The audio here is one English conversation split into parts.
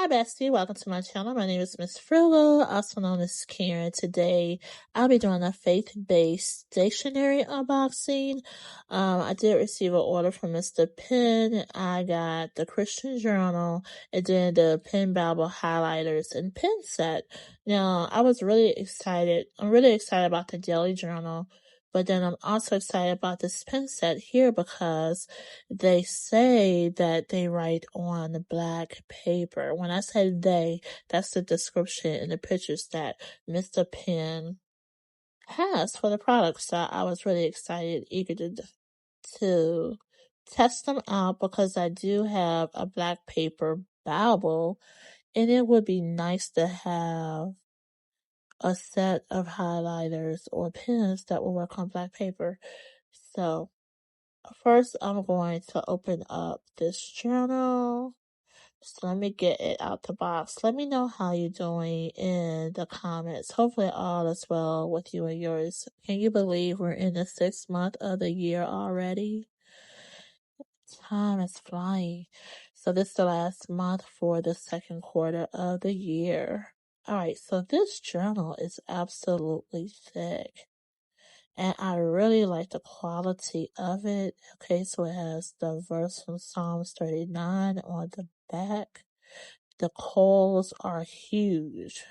Hi, Bestie. Welcome to my channel. My name is Miss Frugal, also known as Karen. Today, I'll be doing a faith-based stationery unboxing. I did receive an order from Mr. Penn. I got the Christian Journal and then the Penn Bible highlighters and pen set. Now, I was really excited. I'm really excited about the Daily Journal. But then I'm also excited about this pen set here because they say that they write on black paper. When I say they, that's the description in the pictures that Mr. Penn has for the product. So I was really excited, eager to test them out because I do have a black paper Bible, and it would be nice to have a set of highlighters or pens that will work on black paper. So first I'm going to open up this journal. So let me get it out the box. Let me know how you're doing in the comments. Hopefully all is well with you and yours. Can you believe we're in the 6th month of the year already? Time is flying. So this is the last month for the 2nd quarter of the year. Alright, so this journal is absolutely thick. And I really like the quality of it. Okay, so it has the verse from Psalms 39 on the back. The corals are huge.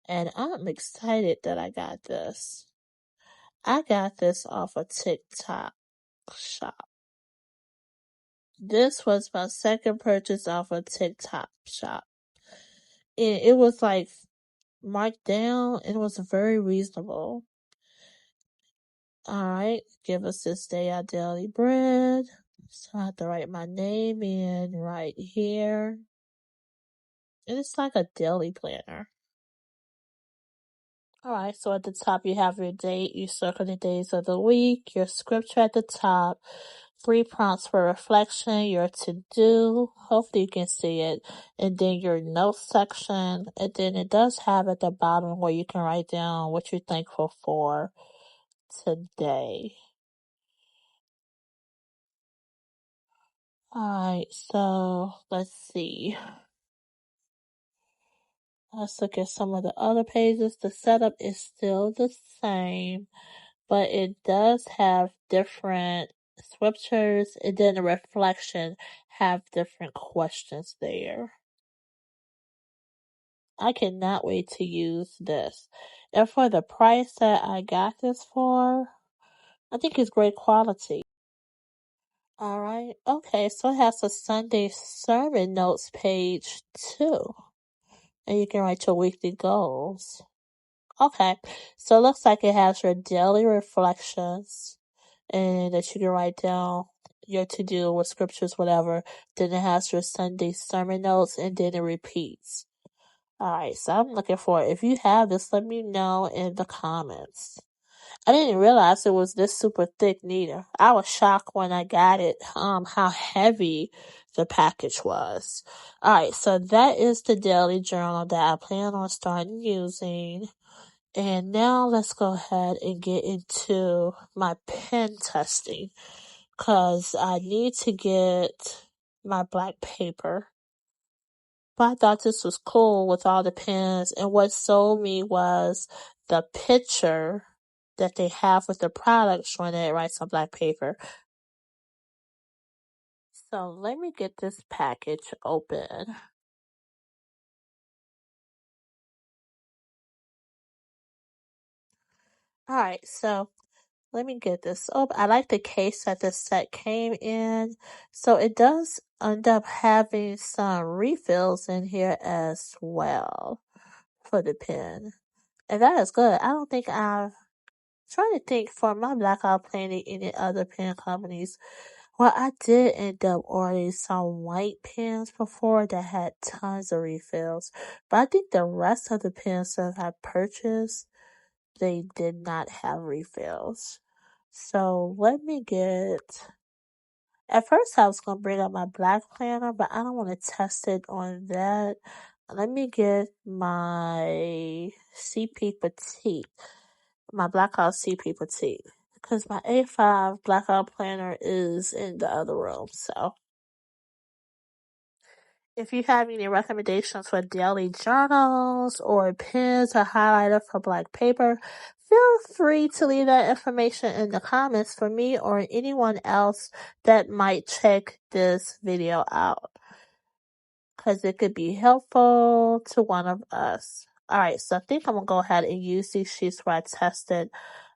And I'm excited that I got this. I got this off a TikTok shop. This was my second purchase off a TikTok shop. And it was like marked down and it was very reasonable. Alright, give us this day our daily bread. So I have to write my name in right here. And it's like a daily planner. Alright, so at the top you have your date, you circle the days of the week, your scripture at the top, 3 prompts for reflection, your to-do, hopefully you can see it, and then your notes section, and then it does have at the bottom where you can write down what you're thankful for today. Alright, so let's see. Let's look at some of the other pages. The setup is still the same, but it does have different scriptures, and then the reflection have different questions there. I cannot wait to use this. And for the price that I got this for, I think it's great quality. Alright, okay, so it has a Sunday sermon notes page too. And you can write your weekly goals. Okay, so it looks like it has your daily reflections and that you can write down your to-do with scriptures, whatever. Then it has your Sunday sermon notes and then it repeats. Alright, so I'm looking for it. If you have this, let me know in the comments. I didn't realize it was this super thick neither. I was shocked when I got it, how heavy the package was. Alright, so that is the daily journal that I plan on starting using. And now let's go ahead and get into my pen testing. Cause I need to get my black paper. But I thought this was cool with all the pens, and what sold me was the picture that they have with the product showing that it writes on black paper. So let me get this package open. Alright, so let me get this open. I like the case that the set came in. So it does end up having some refills in here as well for the pen. And that is good. I don't think I've trying to think for my Blackout Planet any other pen companies. Well, I did end up ordering some white pens before that had tons of refills. But I think the rest of the pens that I purchased, they did not have refills. So let me get... At first I was going to bring up my black planner, but I don't want to test it on that. Let me get my CP Petite. My Blackout CP Petite. Because my A5 Blackout planner is in the other room, so. If you have any recommendations for daily journals or pens or highlighter for black paper, feel free to leave that information in the comments for me or anyone else that might check this video out, because it could be helpful to one of us. Alright, so I think I'm going to go ahead and use these sheets where I tested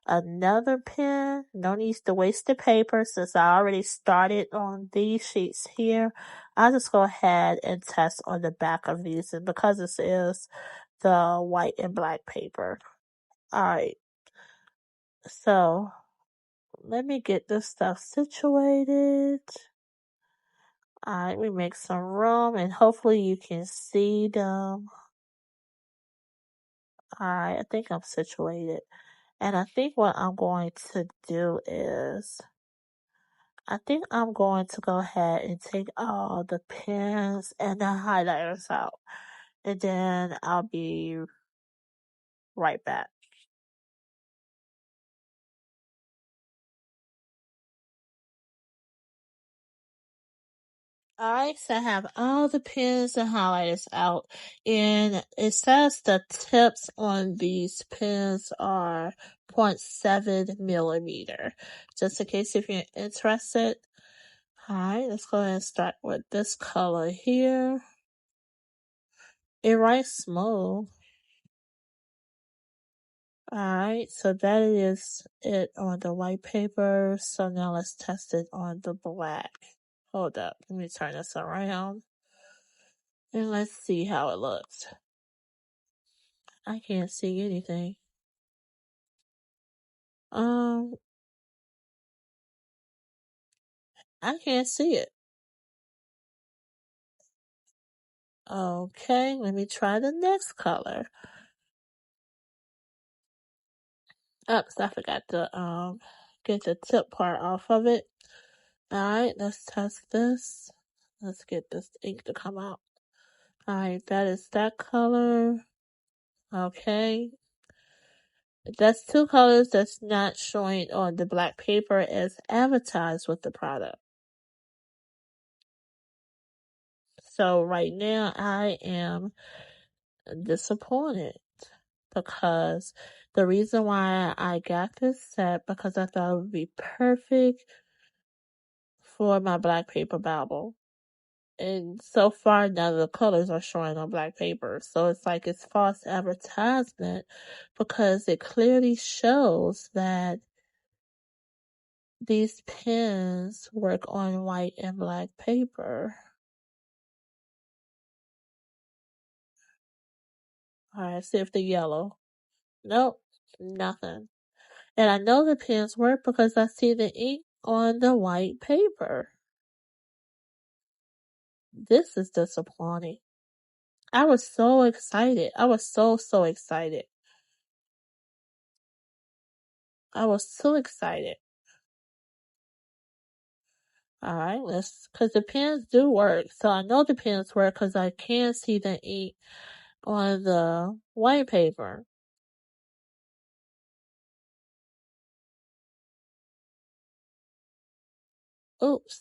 another pen. No need to waste the paper since I already started on these sheets here. I'll just go ahead and test on the back of these, and because this is the white and black paper. Alright, so let me get this stuff situated. Alright, we make some room and hopefully you can see them. Alright, I think I'm situated. And I think what I'm going to do is, I think I'm going to go ahead and take all the pens and the highlighters out. And then I'll be right back. Alright, so I have all the pens and highlighters out, and it says the tips on these pens are 0.7 millimeter. Just in case if you're interested. Alright, let's go ahead and start with this color here. It writes smooth. Alright, so that is it on the white paper. So now let's test it on the black. Hold up, let me turn this around. And let's see how it looks. I can't see anything. I can't see it. Okay, let me try the next color. Oops, I forgot to get the tip part off of it. Alright, let's test this. Let's get this ink to come out. Alright, that is that color. Okay. That's two colors that's not showing on the black paper as advertised with the product. So right now I am disappointed because the reason why I got this set, because I thought it would be perfect for my black paper Bible. And so far, none of the colors are showing on black paper. So it's like it's false advertisement because it clearly shows that these pens work on white and black paper. Alright, see if the yellow. Nope, nothing. And I know the pens work because I see the ink on the white paper. This is disappointing. I was so excited. I was so excited. I was so excited. Alright, cause the pens do work. So I know the pens work cause I can see the ink on the white paper. Oops.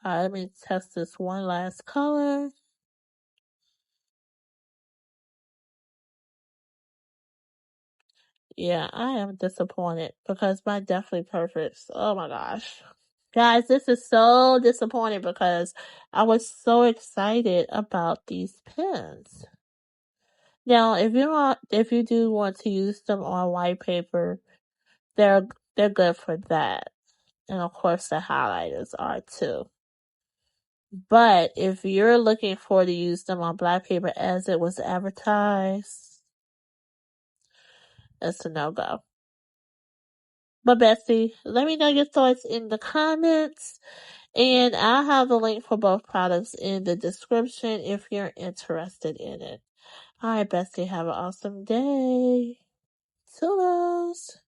Alright, let me test this one last color. Yeah, I am disappointed because my Definitely Perfects, oh my gosh. Guys, this is so disappointing because I was so excited about these pens. Now, if you do want to use them on white paper, they're good for that. And of course the highlighters are too. But if you're looking for to use them on black paper as it was advertised, it's a no-go. But Betsy, let me know your thoughts in the comments. And I'll have the link for both products in the description if you're interested in it. Alright, Betsy, have an awesome day. Toodles!